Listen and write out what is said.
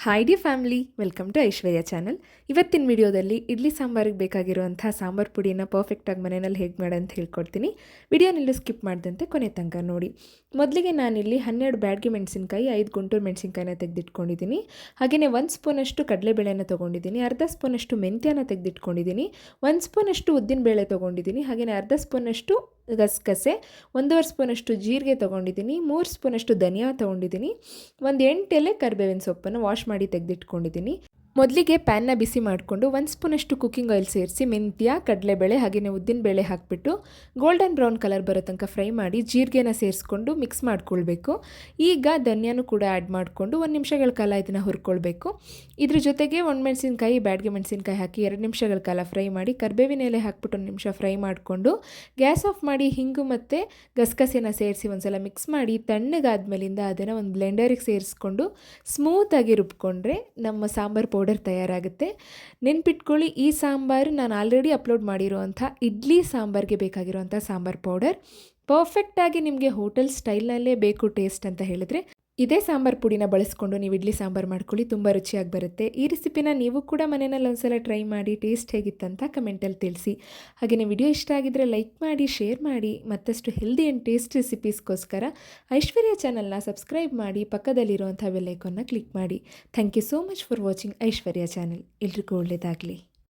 Hi the family, welcome to Aishwarya channel. ಇವತ್ತಿನ ವಿಡಿಯೋದಲ್ಲಿ ಇಡ್ಲಿ ಸಾಂಬಾರಿಗೆ ಬೇಕಾಗಿರುವಂಥ ಸಾಂಬಾರು ಪುಡಿನ ಪರ್ಫೆಕ್ಟಾಗಿ ಮನೆಯಲ್ಲಿ ಹೇಗೆ ಮಾಡೋಂತ ಹೇಳ್ಕೊಡ್ತೀನಿ. ವಿಡಿಯೋನೆಲ್ಲೂ ಸ್ಕಿಪ್ ಮಾಡಿದಂತೆ ಕೊನೆ ತನಕ ನೋಡಿ. ಮೊದಲಿಗೆ ನಾನಿಲ್ಲಿ 12 ಬ್ಯಾಡಗಿ ಮೆಣಸಿನ್ಕಾಯಿ, 5 ಗುಂಟೂರು ಮೆಣಸಿನ್ಕಾಯಿನ ತೆಗೆದಿಟ್ಕೊಂಡಿದ್ದೀನಿ. ಹಾಗೆಯೇ 1 ಸ್ಪೂನಷ್ಟು ಕಡಲೆಬೇಳೆನ ತೊಗೊಂಡಿದ್ದೀನಿ, ಅರ್ಧ ಸ್ಪೂನಷ್ಟು ಮೆಂತ್ಯನ ತೆಗೆದಿಟ್ಕೊಂಡಿದ್ದೀನಿ, 1 ಸ್ಪೂನಷ್ಟು ಉದ್ದಿನಬೇಳೆ ತೊಗೊಂಡಿದ್ದೀನಿ, ಹಾಗೆಯೇ ಅರ್ಧ ಸ್ಪೂನಷ್ಟು ಗಸಗಸೆ, 1.5 ಸ್ಪೂನಷ್ಟು ಜೀರಿಗೆ ತೊಗೊಂಡಿದ್ದೀನಿ, 3 ಸ್ಪೂನಷ್ಟು ಧನಿಯಾ ತೊಗೊಂಡಿದ್ದೀನಿ, ಒಂದು 8 ಎಲೆ ಕರಿಬೇವಿನ ಸೊಪ್ಪನ್ನು ವಾಶ್ ಮಾಡಿ ತೆಗೆದಿಟ್ಕೊಂಡಿದ್ದೀನಿ. ಮೊದಲಿಗೆ ಪ್ಯಾನ್ನ ಬಿಸಿ ಮಾಡಿಕೊಂಡು 1 ಸ್ಪೂನಷ್ಟು ಕುಕ್ಕಿಂಗ್ ಆಯಿಲ್ ಸೇರಿಸಿ ಮೆಂತ್ಯ, ಕಡಲೆಬೇಳೆ ಹಾಗೆಯೇ ಉದ್ದಿನಬೇಳೆ ಹಾಕಿಬಿಟ್ಟು ಗೋಲ್ಡನ್ ಬ್ರೌನ್ ಕಲರ್ ಬರೋ ತನಕ ಫ್ರೈ ಮಾಡಿ ಜೀರಿಗೆನ ಸೇರಿಸ್ಕೊಂಡು ಮಿಕ್ಸ್ ಮಾಡ್ಕೊಳ್ಬೇಕು. ಈಗ ಧನಿಯಾನು ಕೂಡ ಆ್ಯಡ್ ಮಾಡಿಕೊಂಡು 1 ನಿಮಿಷಗಳ ಕಾಲ ಇದನ್ನು ಹುರ್ಕೊಳ್ಬೇಕು. ಇದ್ರ ಜೊತೆಗೆ ಒಣಮೆಣಸಿನ್ಕಾಯಿ, ಬ್ಯಾಡಗಿ ಮೆಣಸಿನ್ಕಾಯಿ ಹಾಕಿ 2 ನಿಮಿಷಗಳ ಕಾಲ ಫ್ರೈ ಮಾಡಿ ಕರಿಬೇವಿನ ಎಲೆ ಹಾಕ್ಬಿಟ್ಟು 1 ನಿಮಿಷ ಫ್ರೈ ಮಾಡಿಕೊಂಡು ಗ್ಯಾಸ್ ಆಫ್ ಮಾಡಿ ಹಿಂಗು ಮತ್ತು ಗಸಗಸೆನ ಸೇರಿಸಿ ಒಂದ್ಸಲ ಮಿಕ್ಸ್ ಮಾಡಿ ತಣ್ಣಗಾದ್ಮೇಲಿಂದ ಅದನ್ನು ಒಂದು ಬ್ಲೆಂಡರಿಗೆ ಸೇರಿಸ್ಕೊಂಡು ಸ್ಮೂತಾಗಿ ರುಬ್ಕೊಂಡ್ರೆ ನಮ್ಮ ಸಾಂಬಾರು ಪೌಡರ್ ತಯಾರಾಗುತ್ತೆ. ನೆನ್ಪಿಟ್ಕೊಳ್ಳಿ, ಈ ಸಾಂಬಾರು ನಾನು ಆಲ್ರೆಡಿ ಅಪ್ಲೋಡ್ ಮಾಡಿರುವಂಥ ಇಡ್ಲಿ ಸಾಂಬಾರಿಗೆ ಬೇಕಾಗಿರುವಂಥ ಸಾಂಬಾರು ಪೌಡರ್. ಪರ್ಫೆಕ್ಟಾಗಿ ನಿಮಗೆ ಹೋಟೆಲ್ ಸ್ಟೈಲ್ನಲ್ಲೇ ಬೇಕು ಟೇಸ್ಟ್ ಅಂತ ಹೇಳಿದ್ರೆ ಇದೇ ಸಾಂಬಾರು ಪುಡಿನ ಬಳಸ್ಕೊಂಡು ನೀವು ಇಡ್ಲಿ ಸಾಂಬಾರು ಮಾಡ್ಕೊಳ್ಳಿ, ತುಂಬ ರುಚಿಯಾಗಿ ಬರುತ್ತೆ. ಈ ರೆಸಿಪಿನ ನೀವು ಕೂಡ ಮನೆಯಲ್ಲಿ ಒಂದ್ಸಲ ಟ್ರೈ ಮಾಡಿ ಟೇಸ್ಟ್ ಹೇಗಿತ್ತಂತ ಕಮೆಂಟಲ್ಲಿ ತಿಳಿಸಿ. ಹಾಗೆಯೇ ವಿಡಿಯೋ ಇಷ್ಟ ಆಗಿದ್ದರೆ ಲೈಕ್ ಮಾಡಿ, ಶೇರ್ ಮಾಡಿ. ಮತ್ತಷ್ಟು ಹೆಲ್ದಿ ಆ್ಯಂಡ್ ಟೇಸ್ಟ್ ರೆಸಿಪೀಸ್ಗೋಸ್ಕರ ಐಶ್ವರ್ಯ ಚಾನಲ್ನ ಸಬ್ಸ್ಕ್ರೈಬ್ ಮಾಡಿ, ಪಕ್ಕದಲ್ಲಿರುವಂಥ ಬೆಲ್ ಐಕಾನ್ನ ಕ್ಲಿಕ್ ಮಾಡಿ. Thank you so much for watching Aishwarya channel. ಎಲ್ರಿಗೂ ಒಳ್ಳೆಯದಾಗಲಿ.